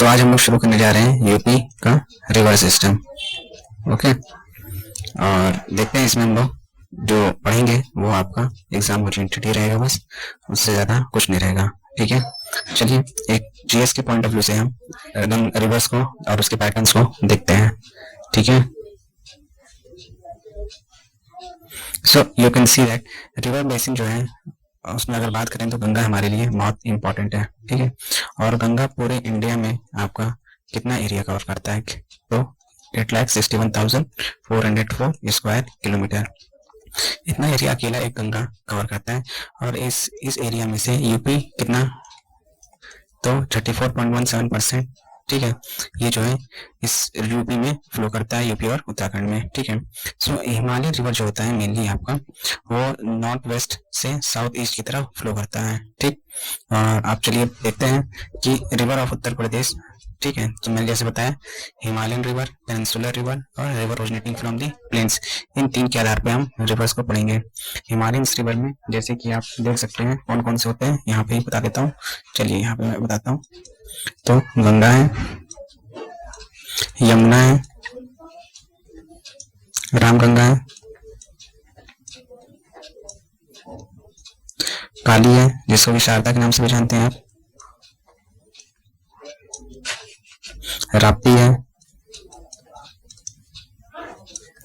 तो आज हम लोग शुरू करने जा रहे हैं यूपी का रिवर सिस्टम। ओके, और देखते हैं इसमें हम लोग जो पढ़ेंगे वो आपका एग्जाम ओरिएंटेड रहेगा, बस उससे ज्यादा कुछ नहीं रहेगा। ठीक है, चलिए एक जीएस के पॉइंट ऑफ व्यू से हम एकदम रिवर्स को और उसके पैटर्न्स को देखते हैं। ठीक है, so you can see that river basin जो है उसमें अगर बात करें तो गंगा हमारे लिए बहुत इंपॉर्टेंट है। ठीक है, और गंगा पूरे इंडिया में आपका कितना एरिया कवर करता है, तो 8,61,404 स्क्वायर किलोमीटर, इतना एरिया अकेला एक गंगा कवर करता है। और इस एरिया में से यूपी कितना, तो 34.17%। ठीक है, ये जो है इस यूपी में फ्लो करता है, यूपी और उत्तराखंड में। ठीक है, सो हिमालय रिवर जो होता है मेनली आपका वो नॉर्थ वेस्ट से साउथ ईस्ट की तरफ फ्लो करता है। ठीक, और आप चलिए देखते हैं कि रिवर ऑफ उत्तर प्रदेश। ठीक है, तो मैंने जैसे बताया हिमालयन रिवर, पेनिनसुलर रिवर और river originating from the plains, इन तीन के आधार पे हम रिवर्स को पढ़ेंगे। हिमालयन रिवर में जैसे कि आप देख सकते हैं कौन कौन से होते हैं, यहाँ पे ही बता देता हूँ। चलिए यहाँ पे मैं बताता हूँ, तो गंगा है, यमुना है, रामगंगा है, काली है जिसको भी शारदा के नाम से भी जानते हैं आप, राप्ती है,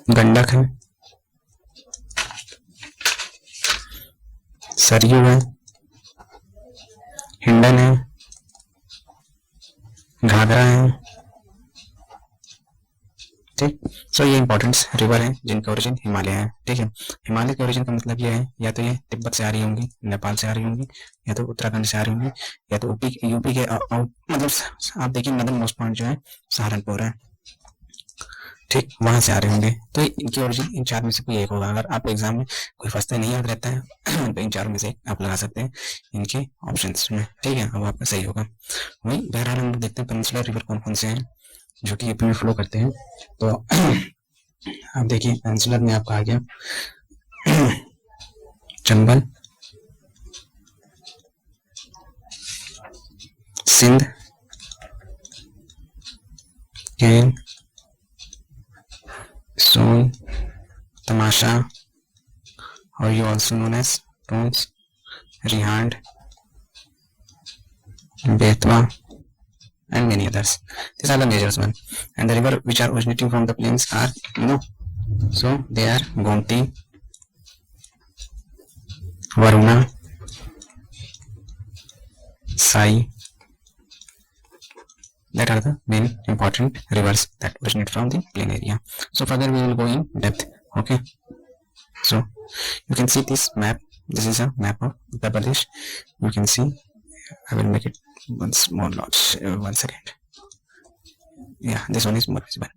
गंडक है, सरयू है, हिंडन है, घाघरा है। ठीक, सो ये इंपॉर्टेंट रिवर है जिनका ओरिजिन हिमालय है। ठीक है, हिमालय के ओरिजिन का मतलब ये है या तो ये तिब्बत से आ रही होंगी, नेपाल से आ रही होंगी, या तो उत्तराखंड से आ रही होंगी, या तो यूपी के मतलब आप देखिए नदन मोस्ट पॉइंट जो है सहारनपुर है। ठीक, वहां से आ रहे होंगे, तो इनकी ओरिजिन इन चार में से कोई एक होगा। अगर आप एग्जाम में कोई फंसता नहीं याद रहता है तो इन चार में से आप लगा सकते हैं इनके ऑप्शंस में। ठीक है, अब आपका सही होगा। वही बहरहाल हम देखते हैं पेनिनसुलर रिवर कौन कौन से हैं जो कि यूपी में फ्लो करते हैं। तो आप देखिए पेनिनसुलर में आपका आ गया चंबल, सिंध, केन, सोन, तमाशा, और you also known as Tons, Rihand, Betwa, and many others. These are the major ones, and the river which are originating from the plains are, so they are Gomti, Varuna, Sai. That are the main important rivers that originate from the plain area. So further we will go in depth. Okay, so you can see this map. This is a map of Uttar Pradesh. You can see, I will make it once more large. One second. Yeah, this one is more visible.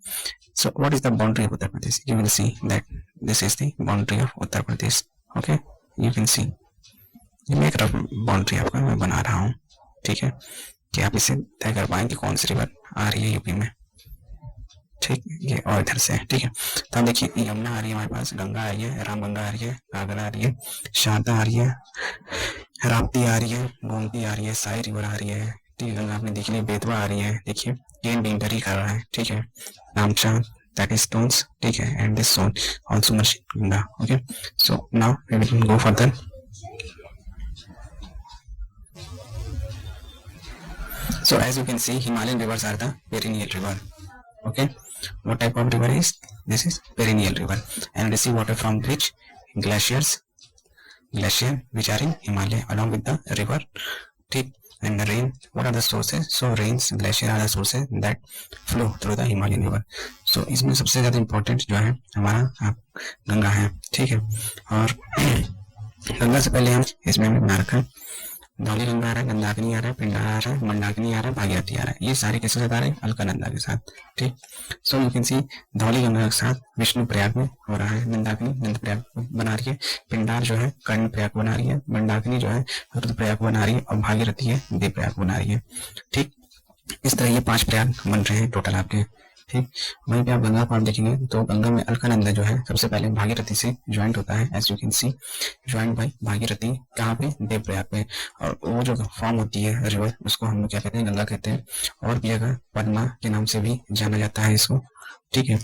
So what is the boundary of Uttar Pradesh? You will see that this is the boundary of Uttar Pradesh. Okay, you can see ये मैं एक rough boundary आपका मैं बना रहा हूँ। ठीक है, कि आप इसे तय कर पाएं कि कौन सी रिवर आ रही है यूपी में। ठीक, ये और इधर से। ठीक है, तो हम देखिए यमुना आ रही है हमारे पास, गंगा आ रही है, रामगंगा आ रही है, घाघरा आ रही है, शारदा आ रही है, राप्ती आ रही है, गोमती आ रही है, साई रिवर आ रही है। ठीक है, गंगा आपने देख ली, बेतवा आ रही है, देखिए केन बिंदरी कर रहा है। ठीक है, रामचांद that is stones. ठीक है, and this zone also mentioned Ganga. Okay, so now we will go further. So as you can see, Himalayan rivers are the perennial river. Okay, what type of river is this? Is perennial river and receive water from which glaciers, glacier which are in Himalaya along with the river. ठीक, and the rain, what are the sources? So rains, glacier are the sources that flow through the Himalayan river. So इसमें सबसे ज्यादा important जो है हमारा गंगा है। ठीक है, और गंगा से पहले हम इसमें हमने बना रखा है धौली गंगा आ रहा है, गंदाकिनी आ रहा है, पिंडार आ रहा है, मंदाकिनी आ रहा है, भागीरथी आ रहा है। ये सारे किसके साथ आ रहे हैं? अलकनंदा के साथ। ठीक, सो यू कैन सी धौली गंगा के साथ विष्णु प्रयाग में हो रहा है, नंदाकिनी नंद प्रयाग बना रही है, पिंडार जो है कर्ण प्रयाग बना रही है, मंदाकिनी जो है रुद्र प्रयाग बना रही है, और भागीरथी है देव प्रयाग बना रही है। ठीक, इस तरह ये 5 प्रयाग बन रहे हैं टोटल आपके। ठीक, वहीं पे आप गंगा को आप देखेंगे तो गंगा में अलकनंदा जो है सबसे पहले भागीरथी से ज्वाइंट होता है, as you can see joint by Bhagirathi, कहाँ पे, देवप्रयाग पे। और वो जो फॉर्म होती है रिवर, उसको हम लोग क्या कहते हैं, गंगा कहते हैं। और भी जगह पद्मा के नाम से भी जाना जाता है इसको, ठीक है।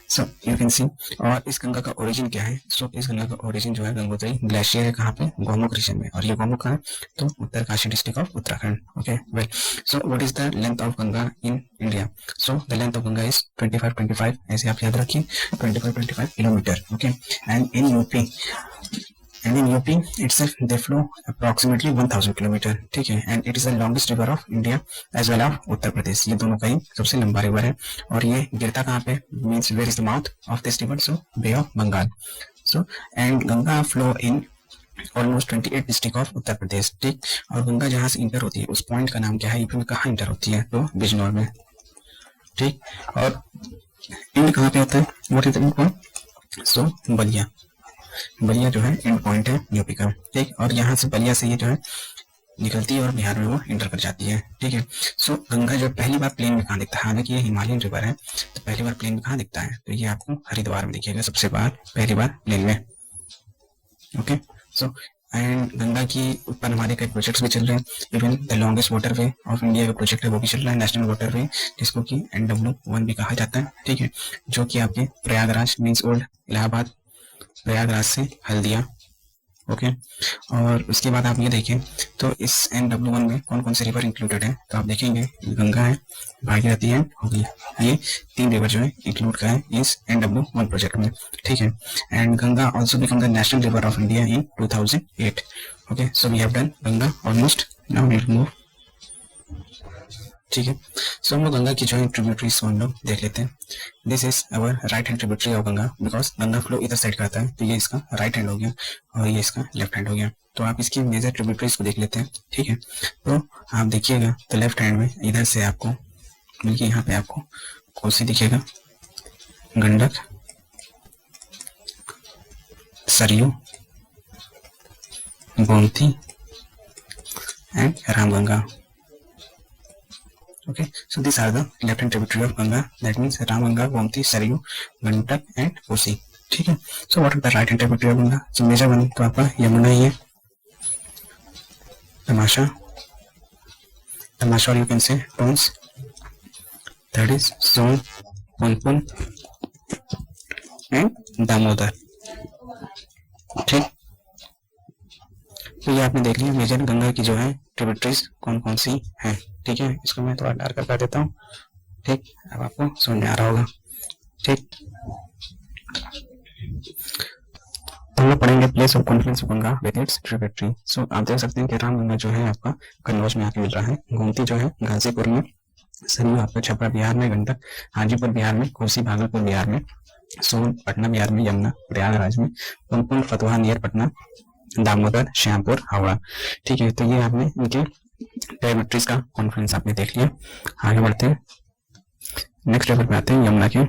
सो यू कैन सी, और इस गंगा का ओरिजिन क्या है, सो इस गंगा का ओरिजिन जो है गंगोत्री ग्लेशियर है, कहाँ पे, गोमुख रीजन में। और ये गोमुख कहाँ है, तो Uttarkashi district of Uttarakhand. Okay well, so what is the length of Ganga in India, so the length of Ganga is 25 ऐसे आप याद रखिए, 25 kilometre. Okay, and in UP itself they flow approximately 1000 kilometre, ठीक है। And it is the longest river of India as well of Uttar Pradesh, ये दोनों का ही सबसे लंबा रिवर है। और ये गिरता कहाँ पे, means where is the mouth of this river, so Bay of Bengal. So and Ganga flow in almost 28 district of Uttar Pradesh, ठीक। और गंगा जहाँ से इंटर होती है उस पॉइंट का नाम क्या है, यूपी में कहाँ इंटर होती है, तो बिजनौर में, ठीक। और इंड कहाँ पे होता है, what is the end point, so Ballia, Ballia जो है एंड पॉइंट है यूपी का, ठीक। और यहाँ से बलिया से ये जो है निकलती है और बिहार में वो इंटर कर जाती है, ठीक है। सो गंगा जो पहली बार प्लेन में कहाँ दिखता है, हालांकि ये हिमालयन रिवर है, तो पहली बार प्लेन में कहाँ दिखता है, तो ये आपको हरिद्वार में दिखेगा सबसे पहली बार प्लेन में। ओके, सो एंड गंगा की ऊपर हमारे कई प्रोजेक्ट्स भी चल रहे हैं, even the longest water way of India का प्रोजेक्ट है वो भी चल रहा है, नेशनल वाटर वे, जिसको कि NW1 भी कहा जाता है, ठीक है। जो कि आपके प्रयागराज मीन्स ओल्ड इलाहाबाद, प्रयागराज से हल्दिया, ओके। और उसके बाद आप ये देखें तो इस NW1 में कौन कौन से रिवर इंक्लूडेड है, तो आप देखेंगे गंगा है, भागीरथी है, होगी, ये 3 रिवर जो है इंक्लूड का है इस NW1 प्रोजेक्ट में, ठीक है। And Ganga also become the national river of India in 2008। Okay, so we have done Ganga almost, now we will move, ठीक है। सो हम लोग गंगा की जो है ट्रिब्यूटरीज को हम लोग देख लेते हैं। This is our right hand tributary of Ganga, because Ganga flow इधर साइड का आता है, तो ये इसका राइट हैंड हो गया और ये इसका लेफ्ट हैंड हो गया। तो आप इसकी मेजर ट्रिब्यूटरीज को देख लेते हैं, ठीक है। तो आप देखिएगा तो लेफ्ट हैंड में इधर से आपको मिलिए, यहाँ पे आपको कोसी दिखेगा, Gandak, Saryu, Gomti and Ramganga. Okay, so these are the left hand tributary of Ganga. That means Ramganga, Gomti, Saryu, Gandak and Kosi. ठीक है। So what are the right hand tributary of Ganga? So major one तो आपका यमुना ही है, तमाशा, और you can say Tons, that is Son, Punpun and Damodar, ठीक। तो ये आपने देख लिया मेजर गंगा की जो है ट्रिब्यूटरीज कौन कौन सी हैं, ठीक है। इसको मैं थोड़ा डार्क कर देता हूँ, ठीक। अब आपको समझ में आ रहा होगा, ठीक। तो हम लोग पढ़ेंगे place of confluence of Ganga with its tributary. So आप देख सकते हैं कि रामगंगा जो है आपका कन्नौज में आके मिल रहा है, गोमती जो है गाजीपुर में, सरयू आपका छपरा बिहार में, गंडक हाजीपुर बिहार में, कोसी भागलपुर बिहार में, सोन पटना बिहार में, यमुना प्रयागराज में, पुनपुन फतुहा नियर पटना, दामोदर श्यामपुर हावड़ा, ठीक है। तो ये आपने इनके ट्रिब्यूटरीज का कॉन्फ्लुएंस आपने देख लिया। आगे बढ़ते हैं, नेक्स्ट रिवर पे आते हैं यमुना के।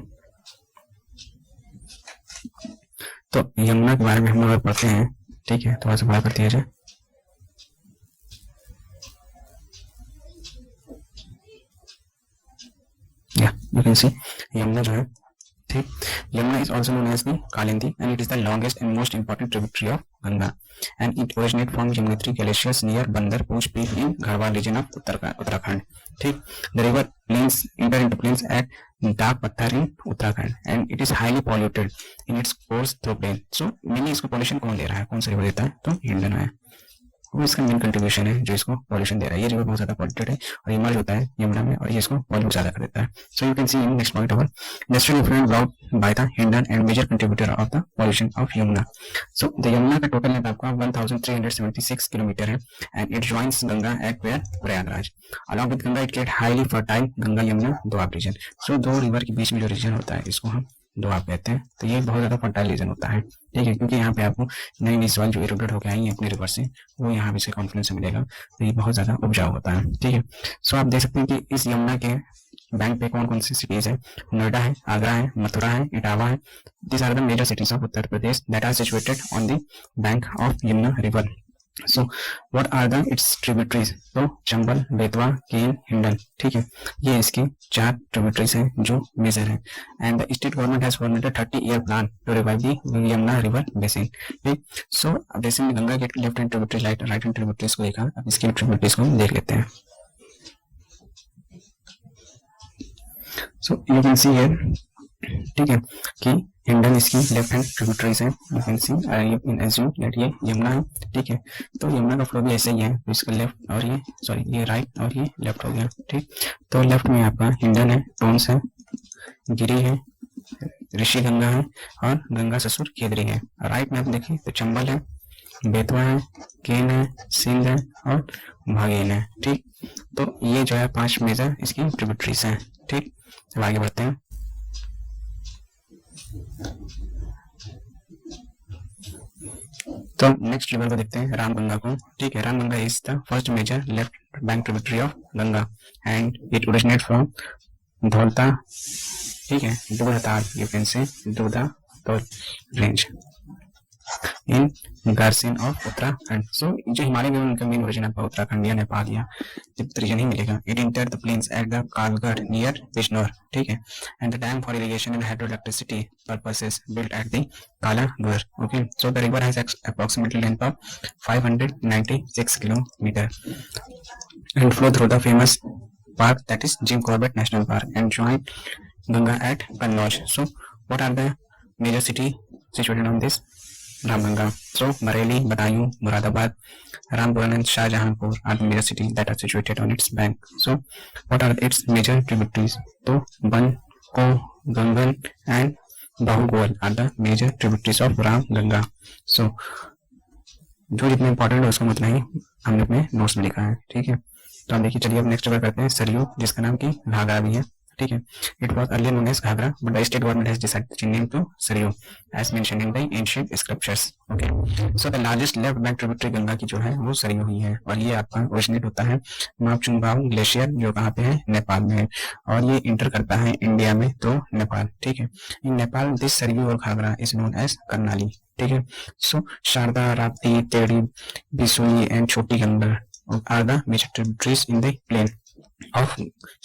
तो यमुना के बारे में हम लोग पढ़ते हैं, ठीक है। थोड़ा सा बड़ा कर दिया जाए, यू कैन सी यमुना जो है, ठीक। Yamuna is also known as the Kalindi and it is the longest and most important tributary of Ganga and it originates from Yamunotri glaciers near Bandar Pooch Peak in Garhwal region of Uttarakhand, ठीक। The river plains enter into plains at Dak Patthar in Uttarakhand and it is highly polluted in its course through plain। So mainly इसको pollution कौन दे रहा है, कौन सा river देता है, तो हिंडन है, वो इसका मेन कंट्रीब्यूशन है जो इसको पॉल्यूशन दे रहा है। ये रिवर बहुत ज्यादा पॉल्यूटेड है और ये मर्ज होता है यमुना में और ये इसको पॉल्यूट ज्यादा कर देता है। So you can see in next point our natural effluence brought by the Hindon and major contributor of the pollution of Yamuna. So the Yamuna का टोटल लेंथ आपका 1376 किलोमीटर है and it joins Ganga at Prayagraj. Along with Ganga it create highly fertile Ganga Yamuna Doab region. So दो river के बीच में जो reason होता है इसको हम दोआब कहते हैं। तो ये बहुत ज्यादा फर्टाइल रीजन होता है, ठीक है, क्योंकि यहाँ पे आपको नई नई सॉइल जो इरोडेड होकर आई है अपने रिवर से वो यहाँ पे इसके कॉन्फ्लुएंस से मिलेगा, तो ये बहुत ज्यादा उपजाऊ होता है, ठीक है। सो आप देख सकते हैं कि इस यमुना के बैंक पे कौन कौन सी सिटीज है, नोएडा है, आगरा है, मथुरा है, इटावा है। This are the major cities of Uttar Pradesh that are situated on the bank of Yamuna river so what are the its tributaries, तो चंबल, बेतवा, केन, हिंडन, ठीक है, ये इसकी 4 ट्रिब्यूटरीज हैं जो मेजर हैं। And the state government has formatted 30-year plan to revive the Yamuna river basin. ठीक, so अब जैसे गंगा के left hand tributary, right hand tributaries को देखा, अब इसकी ट्रिब्यूटरीज को देख लेते हैं। So you can see here, ठीक है, कि हिंडन इसकी लेफ्ट हैंड ट्रिब्यूटरीज है। You can see, you can assume that ये यमुना है, ठीक है। तो यमुना का फ्लो भी ऐसे ही है, तो इसका लेफ्ट और ये सॉरी ये राइट और ये लेफ्ट हो गया, ठीक। तो लेफ्ट में आपका हिंडन है, टोन्स है, गिरी है, ऋषि गंगा है और गंगा ससुर केदरी है। राइट में आप देखिए तो चंबल है, बेतवा है, केन है, सिंध है और भागीन है, ठीक। तो ये जो है 5 मेजर इसकी ट्रिब्यूटरीज हैं, ठीक। अब आगे बढ़ते हैं। तो नेक्स्ट रिवर को देखते हैं, रामगंगा को, ठीक है। Ramganga is the first major left bank tributary of Ganga and it originate from Dhaulta, ठीक है, Doodhtal, you can say Dudha range in Gairsain of Uttarakhand. So जो हिमालय में उनका मेन ओरिजिन आपका उत्तराखंड या नेपाल या तिब्बत रीजन ही मिलेगा। It enter the plains at the Kalagarh near Bijnor, ठीक है, and the dam for irrigation and hydroelectricity purposes built at the Kalagarh, okay. So the river has approximately length of 596 kilometer and flow through the famous park that is Jim Corbett National Park and join Ganga at Kannauj. So what are the major city situated on this Ramganga? So Bareilly, Badaयूं, Muradabad, Rampuran and Shahjahanpur are the major cities that are situated on its bank. So what are its major tributaries? तो बन, को, गंगन and बाहुगोल are the major tributaries of Ramganga. So जो जितने important है उसको उतना ही हमने अपने नोट्स में लिखा है, ठीक है। तो हम देखिए, चलिए अब नेक्स्ट करते हैं सरयू, जिसका नाम की घाघरा भी है, ठीक है। It was earlier known as Ghaghara but the state government has decided to change name to Saryu as mentioned in the ancient scriptures, okay. So the largest left bank tributary Ganga की जो है वो सरयू ही है और ये आपका ओरिजिनेट होता है मापचुंगबाऊ ग्लेशियर, जो कहाँ पे है, नेपाल में है, और ये इंटर करता है इंडिया में तो नेपाल, ठीक है। इन नेपाल दिस सरयू और Ghaghara is known as Karnali, ठीक है। So Sharda, Rapti, Tedi, Bisui and Chhoti Ganga are the major tributaries in the plain of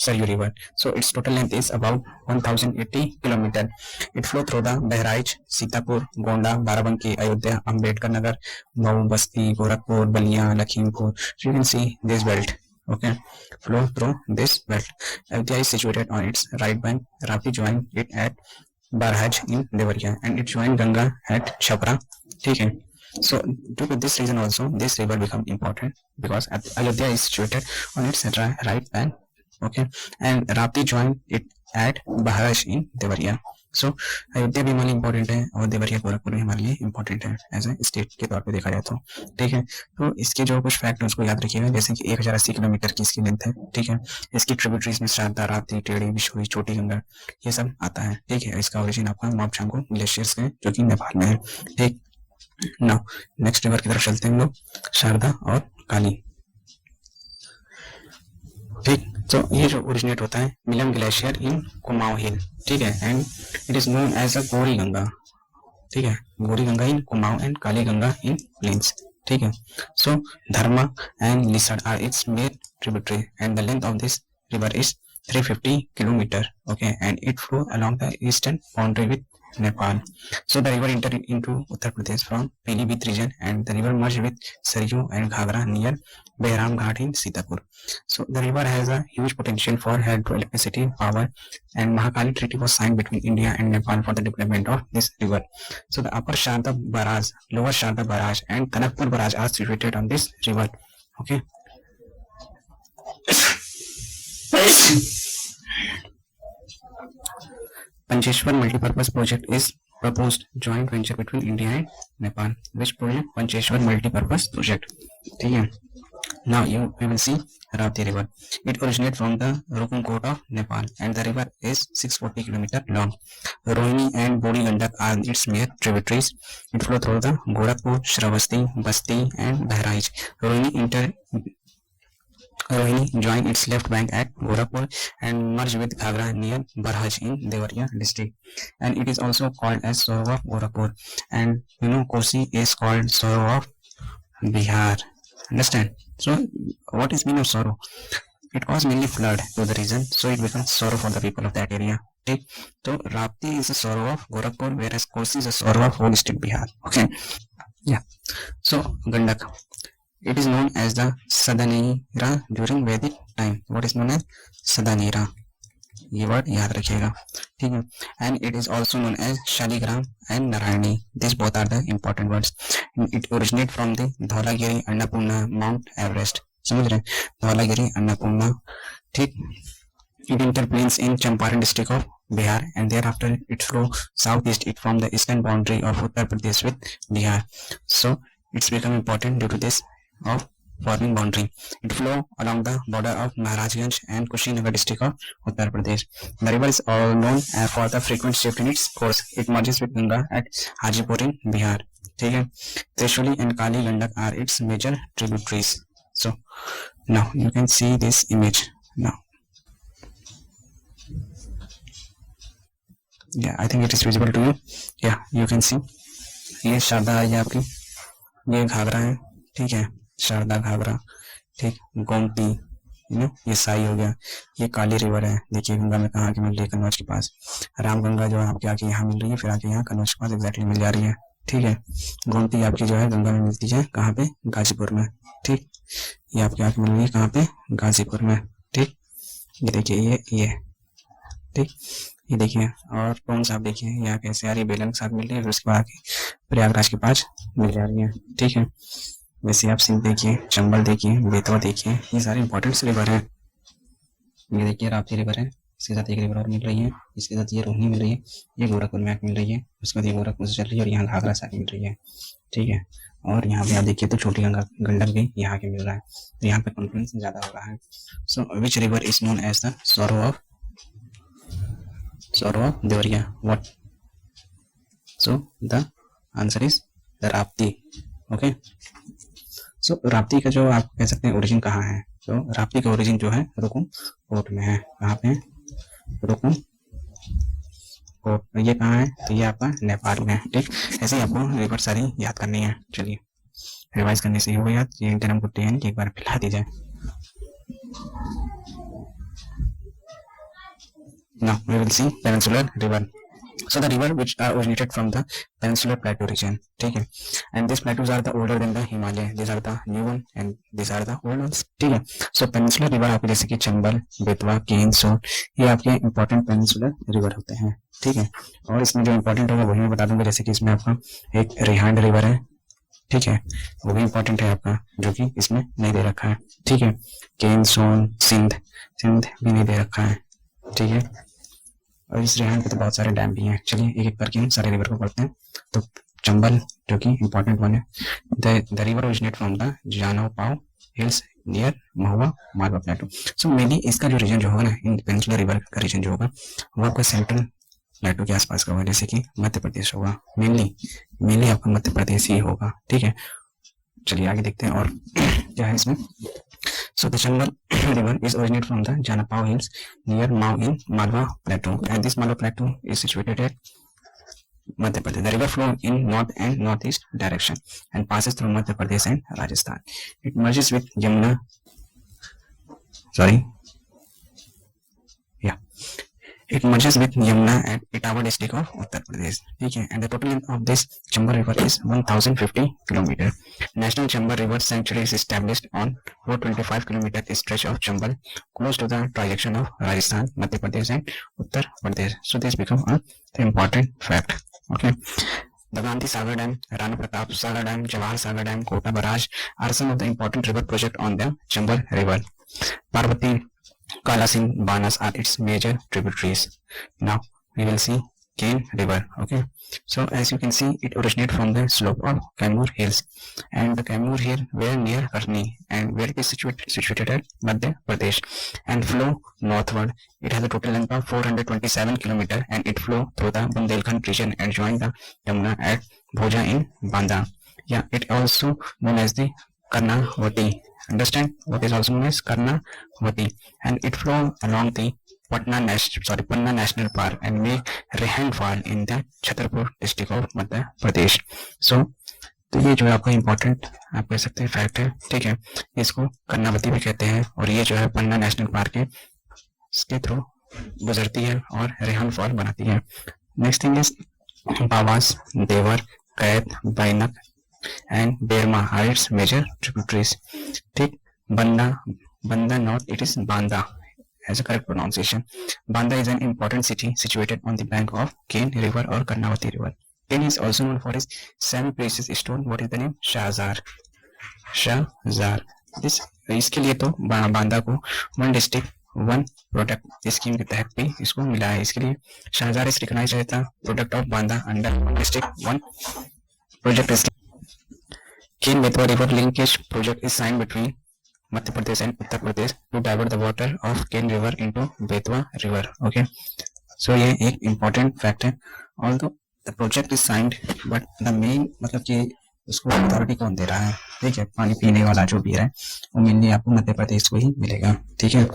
Saryu River. So its total length is about 1080 km. It flow through the Bahraich, Sitapur, Gonda, Barabanki, Ayodhya, Ambedkar Nagar, Mau, Basti, Gorakhpur, Balia, Lakhimpur. So you can see this belt, okay, flow through this belt. Ayodhya is situated on its right bank. Rapti joined it at Barhaj in Devariya and it joined Ganga at Chhapra, ठीक है। So due to this reason also this river become important because Ayodhya is situated on its right bank, okay, and Rapti joined it at Bahraj in Devariya. So Ayodhya भी हमारे important है और देवरिया गोरखपुर भी हमारे लिए important है एज ए स्टेट के तौर पे देखा जाए तो, ठीक है। तो इसके जो कुछ फैक्ट है उसको याद रखिएगा, जैसे कि 1080 किलोमीटर की इसकी लेंथ है, ठीक है। इसकी ट्रिब्यूटरीज में शारदा, राप्ती, टेढ़ी, बिशोई, छोटी गंगा ये सब आता है, ठीक है। इसका ओरिजिन आपका मापछांगो ग्लेशियर्स है जो कि नेपाल में है, ठीक। नाउ नेक्स्ट रिवर की तरफ चलते हैं हम लोग, शारदा और काली, ठीक। तो ये जो ओरिजिनेट होता है Milam glacier in Kumaon hill, ठीक है, and it is known as a Gauri Ganga, ठीक है, Gauri Ganga in Kumaon and Kali Ganga in plains, ठीक है। So Dharma and Lissar are its main tributary and the length of this river is 350 kilometer, okay, and it flow along the eastern boundary with Nepal. So the river entered into Uttar Pradesh from Pilibhit region and the river merged with Saryu and Ghagra near Behram Ghat in Sitapur. So the river has a huge potential for hydroelectricity power and Mahakali Treaty was signed between India and Nepal for the development of this river. So the upper Sharda Barrage, lower Sharda Barrage and Kanakpur Barrage are situated on this river, okay. Pancheshwar multipurpose project is proposed joint venture between India and Nepal. Which project? Pancheshwar multipurpose project, ठीक है। Now we will see Rapti river. It originates from the Rupnkot of Nepal and the river is 640 kilometer long. Rohini and Bodi Gandak are its main tributaries. It flows through the Gorakhpur, Shravasti, Basti and Bahraich. Rohini joined its left bank at Gorakhpur and merged with Ghagra near Barhaj in Devariya district. And it is also called as Sorrow of Gorakhpur. And Kosi is called Sorrow of Bihar. Understand? So what is mean of sorrow? It caused mainly flood to the region, so it becomes sorrow for the people of that area. Okay, so Rapti is a sorrow of Gorakhpur, whereas Kosi is a sorrow of whole state Bihar. Okay, yeah. So Gandak, it is known as the Sadanira during Vedic time. What is known as Sadanira? ये word याद रखिएगा, ठीक है. And it is also known as Shaligram and Narayani. This both are the important words. It originate from the Dhaulagiri, Annapurna, Mount Everest. समझ रहे हैं? धौलागिरी, अन्नपूर्णा, ठीक. It interplanes in Champaran district of Bihar, and thereafter it flows southeast. It forms the eastern boundary of Uttar Pradesh with Bihar. So it's become important due to this of forming boundary. It flows along the border of Maharajganj and Kushinagar district of Uttar Pradesh. The river is all known for the frequent shift in its course. It merges with Ganga at Hajipur in Bihar. ठीक है. Trishuli and Kali Gandak are its major tributaries. So now you can see this image now. Yeah, I think it is visible to you. Yeah, you can see. ये शारदा है आपकी, ये घाघरा है, ठीक है, शारदा घाघरा, ठीक. गोमती, ये साई हो गया. ये काली रिवर है. देखिए गंगा में कहाँ की मिल रही है, कन्नौज के पास. राम गंगा जो है आपके आके यहाँ मिल रही है, फिर आके यहाँ कन्नौज के पास एग्जैक्टली मिल जा रही है, ठीक है. गोमती आपकी जो है गंगा में मिलती है, कहाँ पे? गाजीपुर में, ठीक. ये आपके आके मिल रही है कहाँ पे? गाजीपुर में, ठीक. ये देखिए ये, ठीक. ये देखिए. और कौन सा आप देखिए यहाँ कैसे आ रही है, बेलन के साथ मिल रही है, फिर उसके बाद प्रयागराज के पास मिल जा रही है, ठीक है. वैसे आप सिंध देखिए, चंबल देखिए, बेतवा देखिए, ये सारे इंपॉर्टेंट रिवर है. ये देखिए राप्ती रिवर है, इसके साथ एक रिवर और मिल रही है, इसके साथ ये रोहिणी मिल रही है, ये गोरखपुर में मिल रही है, उसके बाद ये गोरखपुर से चल रही है, और यहाँ घाघरा से मिल रही है, ठीक है. और यहाँ पे आप देखिए तो छोटी गंगा गंडक भी यहाँ के मिल रहा है, तो यहाँ पे कॉन्फ्लुएंस ज्यादा हो रहा है. So which river is known as the sorrow of Devaria? What? So the answer is the Rapti. Okay. So Rapti का जो आप कह सकते हैं ओरिजिन कहाँ है, तो राप्ती का ओरिजिन जो है रुकुम कोट में है. कहाँ पे? रुकुम कोट. ये कहाँ है? तो ये आपका नेपाल में है, ठीक. ऐसे ही आपको रिवर सारी याद करनी है. चलिए रिवाइज करने से ही हो याद. ये इंटरनम कुट्टी है, एक बार पिला दी जाए. Now we will see peninsular river. So the river which are originated from the peninsular plateau region, ठीक है. And these plateaus are the older than the Himalaya. These are the new one and these are the old ones, ठीक है. So peninsular river आपके जैसे कि चंबल, बेतवा, केन, सोन, ये आपके important peninsular river होते हैं, ठीक है. और इसमें जो important होगा वही मैं बता दूंगा. जैसे कि इसमें आपका एक रिहांड रिवर है, ठीक है, वो भी इंपॉर्टेंट है आपका, जो कि इसमें नहीं दे रखा है, ठीक है. केन, सोन, सिंध भी नहीं दे रखा है, ठीक है. और इस रिहांड पे तो बहुत सारे डैम भी हैं. चलिए एक एक करके हम सारे रिवर को पढ़ते हैं. तो चंबल जो कि इंपॉर्टेंट वन है. The river originate from the जानो पाओ हिल्स नियर महुआ मालवा प्लेटो. सो मेनली इसका जो रीजन जो होगा ना, इन पेनिनसुलर रिवर का रीजन जो होगा वो आपका सेंट्रल प्लेटो के आसपास का होगा, जैसे कि मध्य प्रदेश होगा. मेनली आपका मध्य प्रदेश ही होगा, ठीक है. चलिए आगे देखते हैं और क्या है इसमें. So the Chambal river is originated from the Janapao hills near Mao in Malwa Plateau, and this Malwa Plateau is situated at Madhya Pradesh. The river flows in north and northeast direction and passes through Madhya Pradesh and Rajasthan. It merges with Yamuna. It merges with Yamuna at Etawah district of Uttar Pradesh. Okay, and the total length of this Chambal river is 1050 km. National Chambal River Sanctuary is established on 425 km stretch of Chambal, close to the transaction of Rajasthan, Madhya Pradesh and Uttar Pradesh. So this becomes an important fact. Okay. The Gandhi Sagar Dam, Rana Pratap Sagar Dam, Jawahar Sagar Dam, Kota Barrage are some of the important river projects on the Chambal River. Parvati, Kala Singh, Banas are its major tributaries. Now we will see Ken River. Okay, so as you can see, it originates from the slope of Kaimur Hills, and the Kaimur Hill were near Karni, and where it is situated at Madhya Pradesh, and flow northward. It has a total length of 427 km, and it flow through the Bundelkhand region and join the Yamuna at Bhoja in Banda. Yeah, it also known as the Karnavati. Understand what is also known as Karnavati, and it flows along the Panna National Park and make Rehand Fall in the Chhatarpur district of Madhya Pradesh. So तो ये जो है आपका important आप कह सकते हैं fact है, ठीक है। इसको कर्णावती भी कहते हैं और ये जो है पन्ना नेशनल पार्क है, इसके थ्रू गुजरती है और रेहान फॉल बनाती है। Next thing is Bawas, Dewar, Kaith, Baink and Bearma are its major tributaries, ठीक। Banda, Banda not, it is Banda as a correct pronunciation. Banda is an important city situated on the bank of Ken River or Karnavati River. Ken is also known for his semi-precious stone. What is the name? Shahzar. Shahzar. This इसके लिए तो बांदा को one district one product scheme के तहत भी इसको मिला है। इसके लिए Shajar is recognized as the product of Banda under one district one project scheme. Ken Betwa river linkage project is sign between Madhya Pradesh and Uttar Pradesh to divert the water of Ken River into Betwa River. Okay, so ये एक important fact है। Although the project is signed, but the main मतलब कि उसको authority कौन दे रहा है, ठीक है, पानी पीने वाला जो भी है वो मेनली आपको मध्य प्रदेश को ही मिलेगा, ठीक है।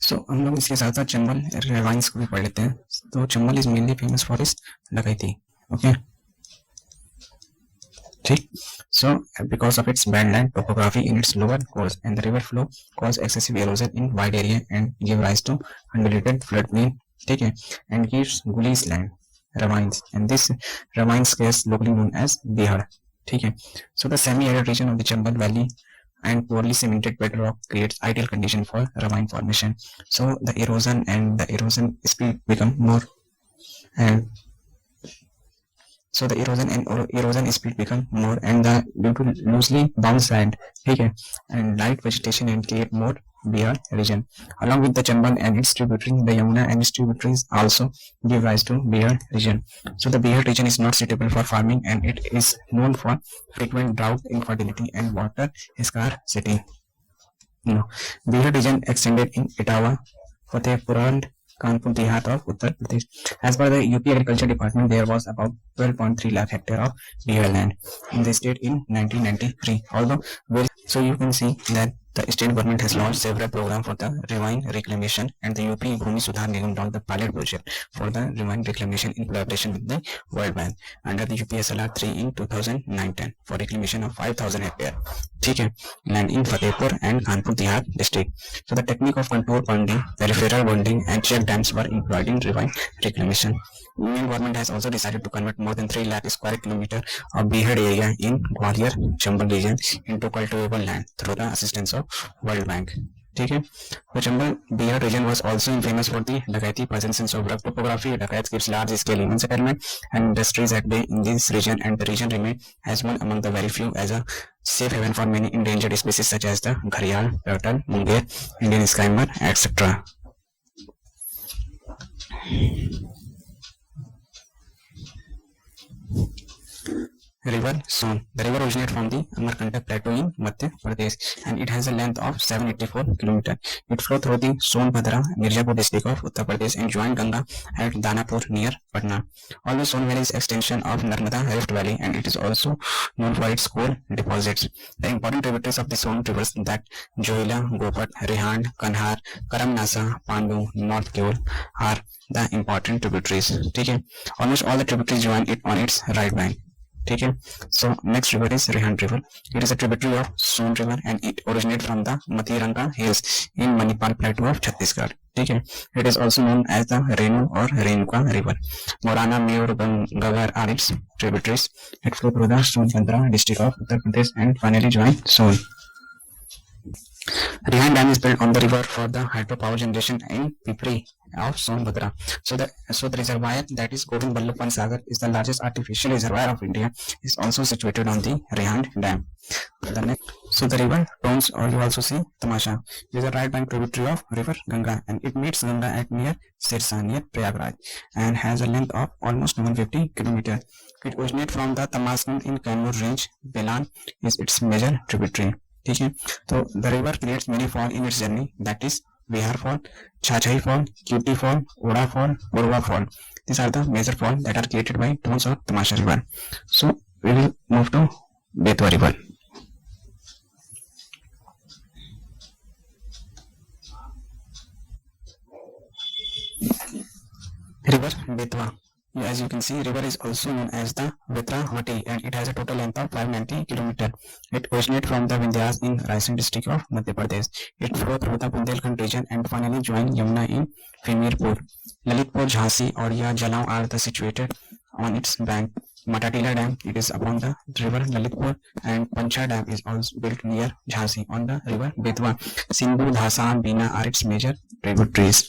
सो हम लोग इसके साथ साथ चंबल रेवाइंस को भी पढ़ लेते हैं। तो Chambal is mainly famous for is डकैती, ओके, ठीक। So because of its bad land topography in its lower course and the river flow cause excessive erosion in wide area and give rise to undulated flood plain, ठीक है, and gives gullies land ravines and this ravines is locally known as Bihar, ठीक है। So the semi-arid region of the Chambal Valley and poorly cemented bedrock creates ideal condition for ravine formation. So the erosion speed become more and erosion speed become more and the due to loosely bound sand, ठीक है, and light vegetation and create more Bihar region. Along with the Chambal and its tributary, the Yamuna and its tributaries also give rise to Bihar region. So the Bihar region is not suitable for farming and it is known for frequent drought, infertility and water scarcity. Bihar region extended in Etawah, Fatehpur and Kanpur Dehat of Uttar Pradesh. As per the UP Agriculture Department, there was about 12.3 lakh hectare of Bihar land in the state in 1993. Although, so you can see that the state government has launched several programs for the ravine reclamation and the UP Bhumi Sudhar Nigam launched the pilot project for the ravine reclamation in collaboration with the World Bank under the UPSLR 3 in 2009-10 for reclamation of 5,000 hectare, ठीक है, land in Fatehpur and Kanpur Dehat district. So the technique of contour bonding, peripheral bonding and check dams were employed in ravine reclamation. Union government has also decided to convert more than 3 lakh square kilometer of Bihar area in Gwalior Chambal region into cultivable land through the assistance of World Bank, ठीक है। तो Chambal Bihar region was also famous for the Dakaiti presence and so topography. Dakaites gives large scale human settlement and industries at bay in this region and the region remained as one among the very few as a safe haven for many endangered species such as the gharial, turtle, munger, Indian skymar, etc. River Son. The river originates from the Amarkantak Plateau in Madhya Pradesh and it has a length of 784 km. It flows through the Sonbhadra, Mirzapur district of Uttar Pradesh and joins Ganga at Danapur near Patna. Although Son Valley is extension of Narmada Rift Valley and it is also known for its coal deposits. The important tributaries of the Son rivers that Johila, Gopat, Rihand, Kanhar, Karamnasa, Pandu, North Keol are the important tributaries, ठीक है। Almost all the tributaries join it on its right bank, ठीक है। So next river is Rihand River. It is a tributary of Son River and it originates from the Matiranga Hills in Manipal Plateau of Chhattisgarh, ठीक है। It is also known as the Renu or Renuka River. Morana, Meur, Gavar are its tributaries. It flows through the Sonbhadra district of Uttar Pradesh and finally joins Son. Rihand Dam is built on the river for the hydropower generation in Pipri of Sonbhadra. So the reservoir that is Govind Ballabh Pant Sagar is the largest artificial reservoir of India. Is also situated on the Rihand Dam. So the river Tons, or you also see Tamasha, is a right bank tributary of river Ganga and it meets Ganga at near Sirsa near Prayagraj and has a length of almost 150 km. It originates from the Tamaskan in Kaimur range. Belan is its major tributary, ठीक है। तो the river creates many fall in its journey that is Bihar fall, Chachai fall, Keoti fall, Odda fall, Purwa fall. These are the major falls that are created by Tons or Tamasha river. So we will move to Betwa river. River Betwa. As you can see, river is also known as the Vetravati and it has a total length of 590 km. It originates from the Vindhyas in Raisen district of Madhya Pradesh. It flows through the Bundelkhand region and finally joins Yamuna in Famirpur. Lalitpur, Jhansi or Jalan are the situated on its bank. Matatila Dam, it is upon the river Lalitpur, and Pancha Dam is also built near Jhansi on the river Betwa. Sindhu, Dhasa, Bina are its major tributaries.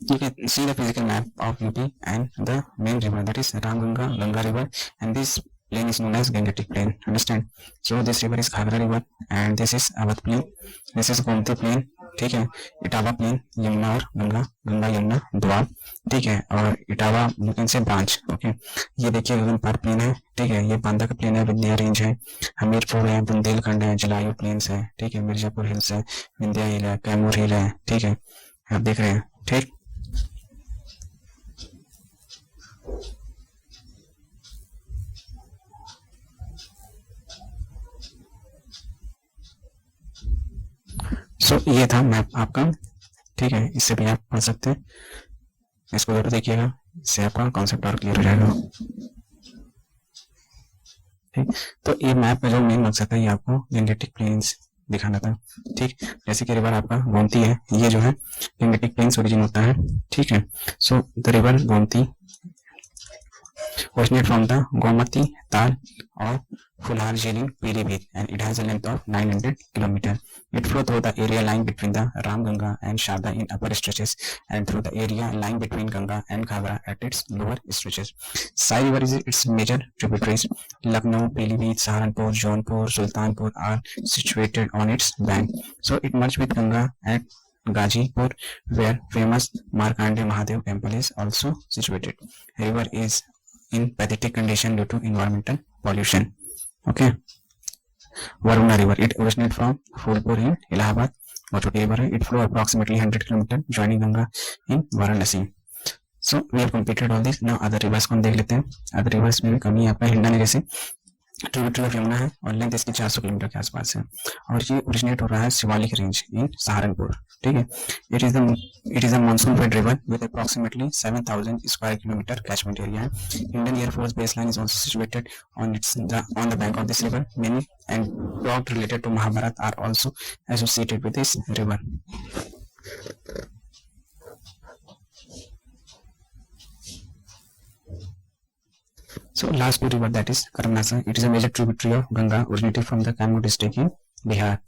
You can see the physical map of UP and the main river, that is Ramganga, Ganga river, and this plain is known as Gangetic plain. Understand? So this river is Ghagra river and this is Awadh plain, this is Gomti plain, ठीक है, Etawah plane, Yamuna और गंगा, गंगा यमुना द्वार, ठीक है, और Etawah you can से branch. Okay, ये देखिए गगनपार प्लेन है, ठीक है, ये बांदा का प्लेन है, विंध्या रेंज है, हमीरपुर है, बुंदेलखंड है, जलायु प्लेन्स है, ठीक है, मिर्जापुर हिल्स है, विंध्या हिल है, कैमूर हिल है, ठीक है, आप देख रहे हैं, ठीक। सो ये था मैप आपका, ठीक है, इससे भी आप पढ़ सकते हैं, इसको जरूर देखिएगा, इससे आपका कॉन्सेप्ट और क्लियर हो जाएगा। ठीक, तो ये मैप का जो मेन मकसद है ये आपको गैंगेटिक प्लेन्स दिखाना था। ठीक, जैसे कि रिवर आपका गोमती है, ये जो है गैंगेटिक प्लेन्स ओरिजिन होता है। ठीक है, सो the river Gomti originate from the Gomati, Tal or Fulhar Jhelum in Pilibhit and it has a length of 900 km. It flows through the area lying between the Ram Ganga and Sharda in upper stretches and through the area lying between Ganga and Ghagra at its lower stretches. Sai River is its major tributaries. Lucknow, Pilibhit, Saharanpur, Jaunpur, Sultanpur are situated on its bank. So it merges with Ganga at Gazipur, where famous Markandeya Mahadev temple is also situated. River is in pathetic condition due to environmental pollution. Okay. Varuna River, it originates from Phulpur in Allahabad. Choti River, it flows approximately 100 km, joining Ganga in Varanasi. So we have completed all this. Now other rivers को हम देख लेते हैं। Other rivers में भी कमी आपका Honda जैसे ट्रिब्यूटरी ऑफ यमुना है और लेंथ इसकी 400 किलोमीटर के आसपास है और ये ओरिजिनेट हो रहा है शिवालिक रेंज इन सहारनपुर। ठीक है, it is a monsoon fed river with approximately 7000 square kilometre catchment area है। Indian air force base line is also situated on the bank of this river. Many and plot related to Mahabharata are also associated with this river. So last river, that is Karnasa, it is a major tributary of Ganga originating from the Kaimur district in Bihar.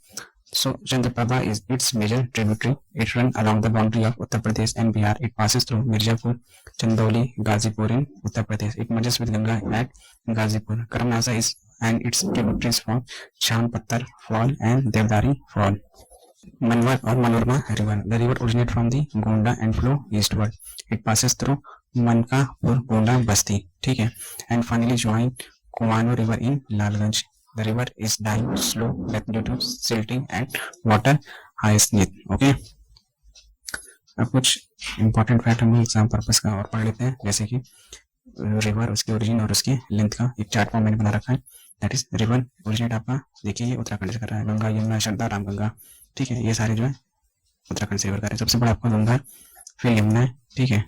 So Chandraprabha is its major tributary. It runs along the boundary of Uttar Pradesh and Bihar. It passes through Mirzapur, Chandauli, Gazipur in Uttar Pradesh. It merges with Ganga at Gazipur. Karnasa is and its tributaries from Champattar Fall and Devdari Fall. Manwar or Manorma River. The river originates from the Gonda and flow eastward. It passes through Mankapur, Gonda, Basti, ठीक है, and finally join Kuwano river in Lalganj. The river is dying slow due to silting and water hyacinth. Okay, अब कुछ important fact हम exam purpose का और पढ़ लेते हैं, जैसे कि रिवर, उसकी ओरिजिन और उसकी लेंथ का एक चार्ट फॉर्म मैंने बना रखा है। दैट इज रिवर ओरिजिनेट आपका देखिए ये उत्तराखंड से कर रहा है, गंगा, यमुना, शारदा, रामगंगा, ठीक है, ये सारे जो है उत्तराखंड से कर रहे हैं। सबसे बड़ा आपका गंगा, फिर यमुना है, ठीक है,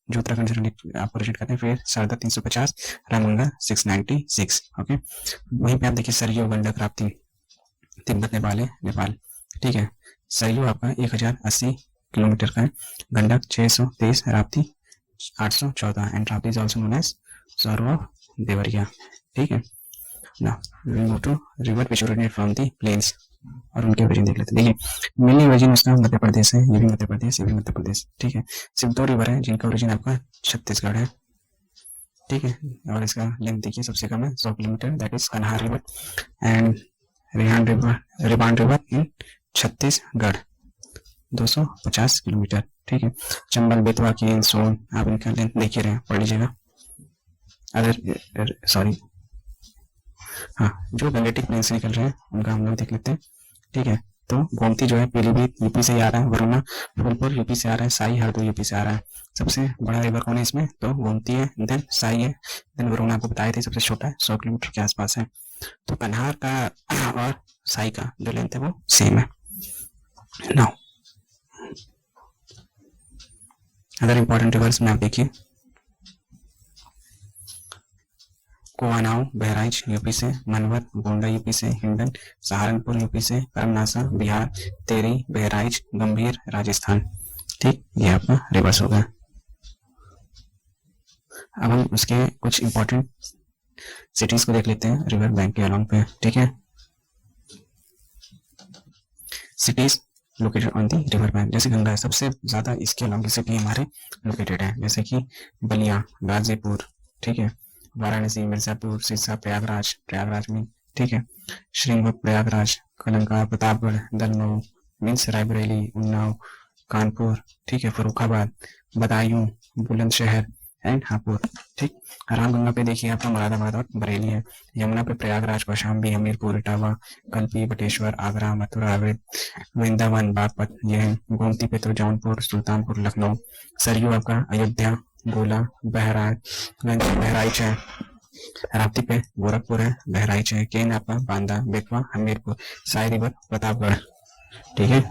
जो उत्तराखंड से आप ओरिजिनेट करते हैं, फिर शारदा 350, रामगंगा 696। ओके, वहीं पे आप देखिए सरयू, गंडक, राप्ती, तिब्बत, नेपाल है, नेपाल, ठीक है, सरयू आपका 1080 किलोमीटर का है, Gandak 623, Rapti 814 and Rapti is also known as sorrow of Deoria. ठीक है, now we move to river which originate from the plains और उनके ओरिजिन देख लेते हैं। देखिए मेनली ओरिजिन उसका मध्य प्रदेश है, ये भी मध्य प्रदेश, ये भी मध्य प्रदेश, ठीक है। सिर्फ 2 रिवर है जिनका ओरिजिन आपका छत्तीसगढ़ है, ठीक है, और इसका लेंथ देखिए सबसे कम है 100 kilometre, that is Kanhar river and रिबान रिवर इन छत्तीसगढ़ 250 किलोमीटर, ठीक है। चंबल, बेतवा, केन, सोन, आप इनका लेंथ देखिए रहे, पढ़ लीजिएगा। अदर सॉरी, हाँ, जो गंगेटिक प्लेन से निकल रहे हैं उनका हम लोग देख लेते हैं, ठीक है। तो गोमती जो है पीलीभीत यूपी से ही आ रहा है, वरुणा फूलपुर यूपी से आ रहा है, साई हरदोई यूपी से आ रहा है। सबसे बड़ा रिवर कौन है इसमें, तो गोमती है, देन साई है, देन वरुणा आपको बताए थे सबसे छोटा है, 100 किलोमीटर के आसपास है। तो कन्हार का और साई का जो लेंथ है वो सेम है। नाउ अदर इंपॉर्टेंट रिवर्स में आप देखिए, कुआनाव बहराइच यूपी से, मनवर गोंडा यूपी से, हिंडन सहारनपुर यूपी से, करमनासा बिहार, तेरी बहराइच गंभीर राजस्थान। ठीक, ये आपका रिवर्स होगा। अब हम उसके कुछ इंपॉर्टेंट सिटीज को देख लेते हैं रिवर बैंक के अलॉन्ग पे। ठीक है, cities located on the river bank, जैसे गंगा है सबसे ज्यादा इसके अलॉन्ग की सिटी हमारे लोकेटेड है, जैसे कि बलिया, गाजीपुर, ठीक है, वाराणसी, मिर्जापुर, सिरसा, प्रयागराज, प्रयागराज में, ठीक है, श्रीनगर, प्रयागराज, कलंका, प्रतापगढ़, दलनऊ मीन्स रायबरेली, उन्नाव, कानपुर, ठीक है, फरुखाबाद, बदायूं, बुलंदशहर एंड हापुड़। ठीक, रामगंगा पे देखिए आपका मुरादाबाद और बरेली है। यमुना पे प्रयागराज, कौशाम्बी, हमीरपुर, इटावा, कल्पी, बटेश्वर, आगरा, मथुरा, वृंदावन, बागपत ये है। गोमती पे तो जौनपुर, सुल्तानपुर, लखनऊ। सरयू आपका अयोध्या, गोला, बहराइच है। राप्ती पे गोरखपुर है, बहराइच है। केन आपका बांदा, बेतवा, हमीरपुर। साई रिवर प्रतापगढ़। ठीक है,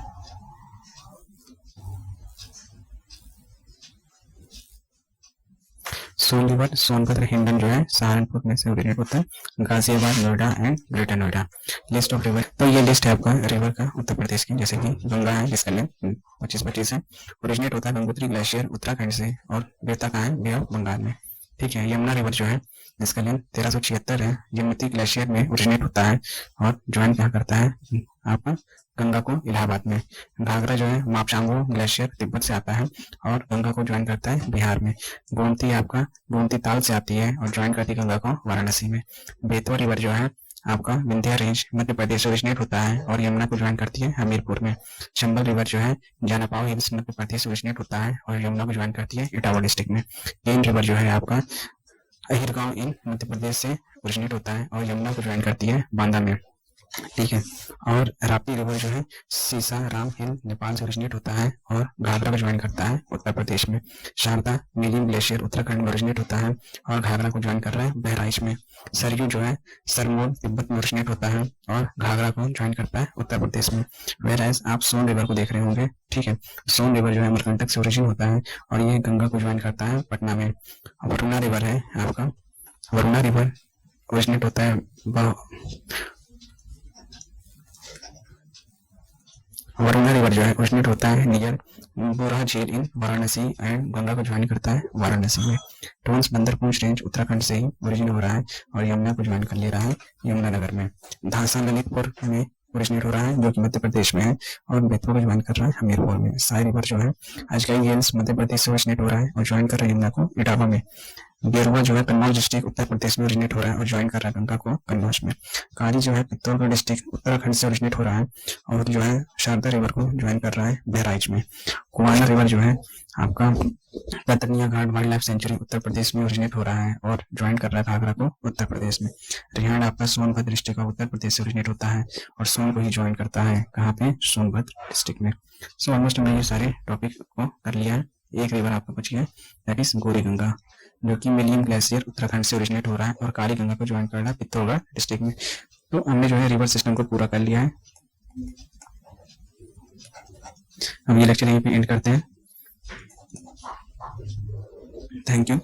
सोन रिवर सोनभद्र हिंडन जो है सहारनपुर में से ओरिजिनेट होता है, Ghaziabad, Noida and greater Noida. List of river, तो ये लिस्ट है आपका रिवर का उत्तर प्रदेश की, जैसे कि गंगा है जिसका लेंथ 25 है, ओरिजिनेट होता है गंगोत्री ग्लेशियर उत्तराखंड से, और बेहता कहाँ है, बे ऑफ बंगाल में। ठीक है, यमुना रिवर जो है जिसका लेंथ 1376 है, यमुनोत्री ग्लेशियर में ओरिजिनेट होता है और ज्वाइन कहाँ करता है आपका गंगा को इलाहाबाद में। घाघरा जो है मापसांगो ग्लेशियर तिब्बत से आता है और गंगा को ज्वाइन करता है बिहार में। गोमती आपका गोमती ताल से आती है और ज्वाइन करती है गंगा को वाराणसी में। बेतवा रिवर जो है आपका विंध्या रेंज मध्य प्रदेश ओरिजिनेट होता है और यमुना को ज्वाइन करती है हमीरपुर में। चंबल रिवर जो है जानापाव हिल्स मध्य प्रदेश ओरिजिनेट होता है और यमुना को ज्वाइन करती है इटावा डिस्ट्रिक्ट में। केन रिवर जो है आपका अहिरगांव इन मध्य प्रदेश से ओरिजिनेट होता है और यमुना को ज्वाइन करती है बांदा में। ठीक है, और राप्ती रिवर जो है सीसा राम हिल नेपाल से ओरिजिनेट होता है और घाघरा को ज्वाइन करता है उत्तर प्रदेश में। शारदा मिलियन ग्लेशियर उत्तराखंड में ओरिजिनेट होता है और घाघरा को ज्वाइन कर रहा है बहराइच में। सरयू जो है सरमोन तिब्बत में ओरिजिनेट होता है और घाघरा को ज्वाइन करता है उत्तर प्रदेश में। वेराइज आप सोन रिवर को देख रहे होंगे। ठीक है, सोन रिवर जो है अमरकंटक से ओरिजिन होता है और ये गंगा को ज्वाइन करता है पटना में। वरुणा रिवर है आपका, वरुणा रिवर ओरिजिनेट होता है वरुणा रिवर जो है ओरिजिनेट होता है नियर बोरा झील इन वाराणसी एंड गंगा को ज्वाइन करता है वाराणसी में। टोन्स बंदरपूंछ रेंज उत्तराखंड से ही ओरिजिन हो रहा है और यमुना को ज्वाइन कर ले रहा है यमुनानगर में। धासा ललितपुर में ओरिजिनेट हो रहा है जो कि मध्य प्रदेश में है और बेतवा को ज्वाइन कर रहा है हमीरपुर में। साई रिवर जो है अजगई हिल्स मध्य प्रदेश से ओरिजिनेट हो रहा है और ज्वाइन कर रहा है यमुना को इटावा में। गेरुआ जो है कन्नौज डिस्ट्रिक्ट उत्तर प्रदेश में ओरिजिनेट हो रहा है और ज्वाइन कर रहा है गंगा को कन्नौज में। काली जो है पित्तौरगढ़ डिस्ट्रिक्ट उत्तराखंड से ओरिजिनेट हो रहा है और जो है शारदा रिवर को ज्वाइन कर रहा है बहराइच में। कुआना रिवर जो है आपका कतरनिया घाट wild life sanctuary Uttar Pradesh में ओरिजिनेट हो रहा है और ज्वाइन कर रहा है घाघरा को उत्तर प्रदेश में। रिहाड़ आपका सोनभद्र डिस्ट्रिक्ट का उत्तर प्रदेश से ओरिजिनेट होता है और सोन को ही ज्वाइन करता है कहाँ पे, सोनभद्र डिस्ट्रिक्ट में। सो ऑलमोस्ट हमने ये सारे टॉपिक को कर लिया है। एक रिवर आपको बची है दैट इज गौरी गंगा जो कि मिलियन ग्लेशियर उत्तराखंड से ओरिजिनेट हो रहा है और काली गंगा को ज्वाइन कर रहा है पित्तौरगढ़ डिस्ट्रिक्ट में। तो हमने जो है रिवर सिस्टम को पूरा कर लिया है। हम ये लेक्चर यहीं पे एंड करते हैं। Thank you.